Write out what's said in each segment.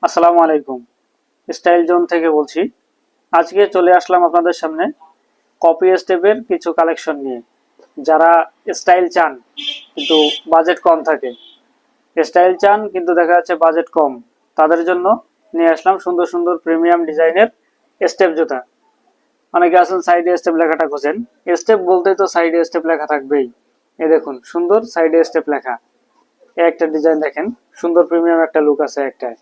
আসসালামু আলাইকুম। Style zone থেকে বলছি। আজকে চলে আসলাম আপনাদের সামনে কপি স্টেপের কিছু কালেকশন নিয়ে। যারা স্টাইল চান কিন্তু বাজেট কম থাকে, স্টাইল চান কিন্তু দেখা যাচ্ছে বাজেট কম, তাদের জন্য নিয়ে আসলাম সুন্দর সুন্দর প্রিমিয়াম ডিজাইনের স্টেপ জুতা। অনেকে আছেন সাইডে স্টেপ লেখাটা খোঁজেন, স্টেপ বলতেই তো সাইডে স্টেপ লেখা থাকবেই। এই দেখুন সুন্দর সাইডে স্টেপ লেখা। একটা ডিজাইন দেখেন, সুন্দর প্রিমিয়াম একটা লুক আছে একটায়।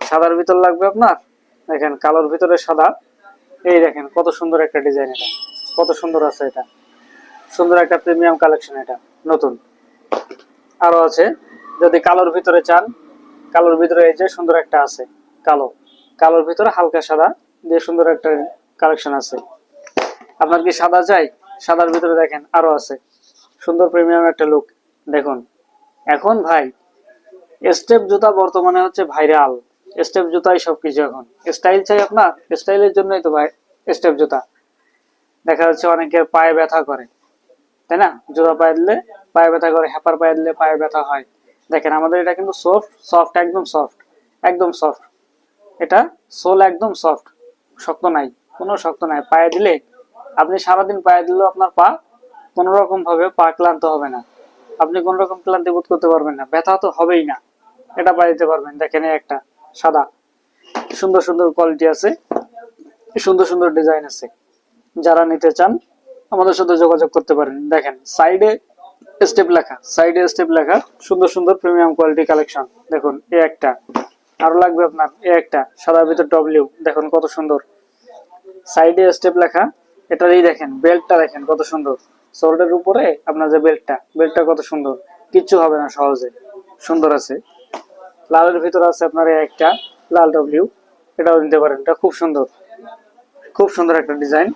সাদার ভিতর লাগবে আপনার, দেখেন কালোর ভিতরে সাদা। এই দেখেন কত সুন্দর একটা ডিজাইন, এটা কত সুন্দর আছে, এটা সুন্দর একটা প্রিমিয়াম কালেকশন, এটা নতুন। আরো আছে, যদি কালোর ভিতরে চান, কালোর ভিতরে এই যে সুন্দর একটা আছে কালো, কালোর ভিতরে হালকা সাদা দিয়ে সুন্দর একটা কালেকশন আছে। আপনার কি সাদা চাই? সাদার ভিতরে দেখেন আরো আছে সুন্দর প্রিমিয়াম একটা লুক। দেখুন এখন ভাই স্টেপ জুতা বর্তমানে হচ্ছে ভাইরাল। স্টেপ জুতাই সবকিছু এখন। স্টাইল চাই আপনার, স্টাইলের জন্যই তো ভাই স্টেপ জুতা। দেখা যাচ্ছে অনেকের পায়ে ব্যথা করে, তাই না? জুতা পায়ে দিলে পায়ে ব্যথা করে, হ্যাপার পায়ে দিলে পায়ে ব্যথা হয়। দেখেন আমাদের এটা কিন্তু সফট সফট, একদম সফট, একদম সফট। এটা সোল একদম সফট, শক্ত নাই, কোনো শক্ত নাই। পায়ে দিলে আপনি সারাদিন পায়ে দিলেও আপনার পা কোনো রকম ভাবে পা ক্লান্ত হবে না। আপনি কোন রকম ক্লান্তি বোধ করতে পারবেন না, ব্যথা তো হবেই না। এটা পায়ে দিতে পারবেন। দেখেন একটা সাদা, সুন্দর সুন্দর কোয়ালিটি আছে, সুন্দর সুন্দর ডিজাইন আছে। যারা নিতে চান আমাদের সাথে যোগাযোগ করতে পারেন। দেখেন সাইডে স্টেপ লেখা, সাইডে স্টেপ লেখা, সুন্দর সুন্দর প্রিমিয়াম কোয়ালিটি কালেকশন। দেখুন এ একটা, আরো লাগবে আপনার এ একটা সাদার ভিতর ডব্লিউ, দেখুন কত সুন্দর সাইডে স্টেপ লেখা। এটারই দেখেন বেল্টটা, দেখেন কত সুন্দর। শোল্ডার উপরে আপনার যে বেল্টটা, বেল্টটা কত সুন্দর, কিচ্ছু হবে না সহজে, সুন্দর আছে। লালের ভিতর আছে আপনার একটা লাল ডব্লিউ, এটাও নিতে পারেন। এটা খুব সুন্দর, খুব সুন্দর একটা ডিজাইন।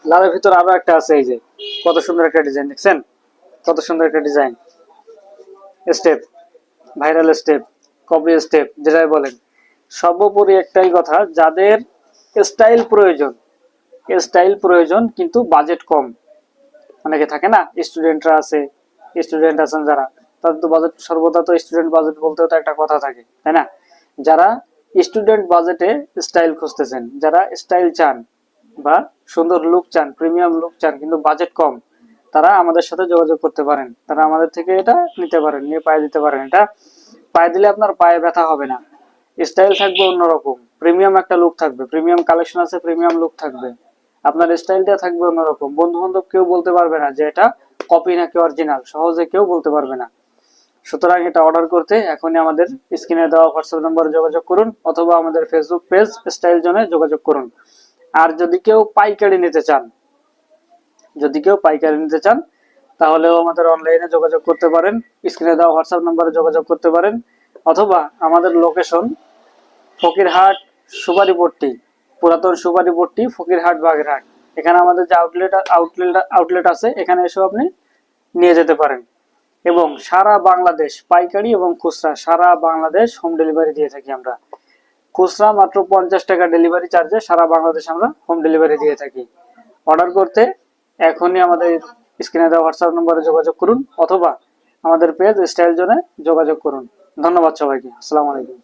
লালের ভিতর আরো একটা আছে, এই যে কত সুন্দর একটা ডিজাইন, দেখছেন কত সুন্দর একটা design. Step, viral step, copy step যেটাই বলেন। সর্বোপরি একটাই কথা, যাদের স্টাইল প্রয়োজন, স্টাইল প্রয়োজন কিন্তু বাজেট কম। অনেকে থাকে না, স্টুডেন্টরা আছে, স্টুডেন্ট আছেন যারা, তাদের তো বাজেট সর্বদা তো স্টুডেন্ট বাজেট বলতেও তো একটা কথা থাকে, তাই না? যারা স্টুডেন্ট বাজেটে স্টাইল খুঁজতেছেন, যারা স্টাইল চান বা সুন্দর লুক চান, প্রিমিয়াম লুক চান কিন্তু বাজেট কম, তারা আমাদের সাথে যোগাযোগ করতে পারেন। তারা আমাদের থেকে এটা নিতে পারেন, নিয়ে পায়ে দিতে পারেন। এটা পায়ে দিলে আপনার পায়ে ব্যথা হবে না, স্টাইল থাকবে অন্যরকম, প্রিমিয়াম একটা লুক থাকবে, প্রিমিয়াম কালেকশন আছে, প্রিমিয়াম লুক থাকবে। আপনার স্টাইলটা থাকবে অন্যরকম। বন্ধু বান্ধব কেউ বলতে পারবে না যে এটা কপি নাকি অরিজিনাল, সহজে কেউ বলতে পারবে না। সুতরাং এটা অর্ডার করতে এখনই আমাদের স্ক্রিনে দেওয়া হোয়াটসঅ্যাপ নম্বরে যোগাযোগ করুন, অথবা আমাদের ফেসবুক পেজ স্টাইল জোনে যোগাযোগ করুন। আর যদি কেউ পাইকারি নিতে চান, যদি কেউ পাইকারি নিতে চান তাহলেও আমাদের অনলাইনে যোগাযোগ করতে পারেন, স্ক্রিনে দেওয়া হোয়াটসঅ্যাপ নম্বরে যোগাযোগ করতে পারেন। অথবা আমাদের লোকেশন ফকিরহাট সুপারিপট্টি, পুরাতন সুপারিপট্টি, ফকিরহাট বাগেরহাট। এখানে আমাদের যে আউটলেট আছে, এখানে এসেও আপনি নিয়ে যেতে পারেন। এবং সারা বাংলাদেশ পাইকারি এবং খুচরা সারা বাংলাদেশ হোম ডেলিভারি দিয়ে থাকি আমরা। খুচরা মাত্র 50 টাকা ডেলিভারি চার্জে সারা বাংলাদেশ আমরা হোম ডেলিভারি দিয়ে থাকি। অর্ডার করতে এখনই আমাদের স্ক্রিনে দেওয়া হোয়াটসঅ্যাপ নম্বরে যোগাযোগ করুন, অথবা আমাদের পেজ স্টাইল জোনে যোগাযোগ করুন। ধন্যবাদ সবাইকে। আসসালামু আলাইকুম।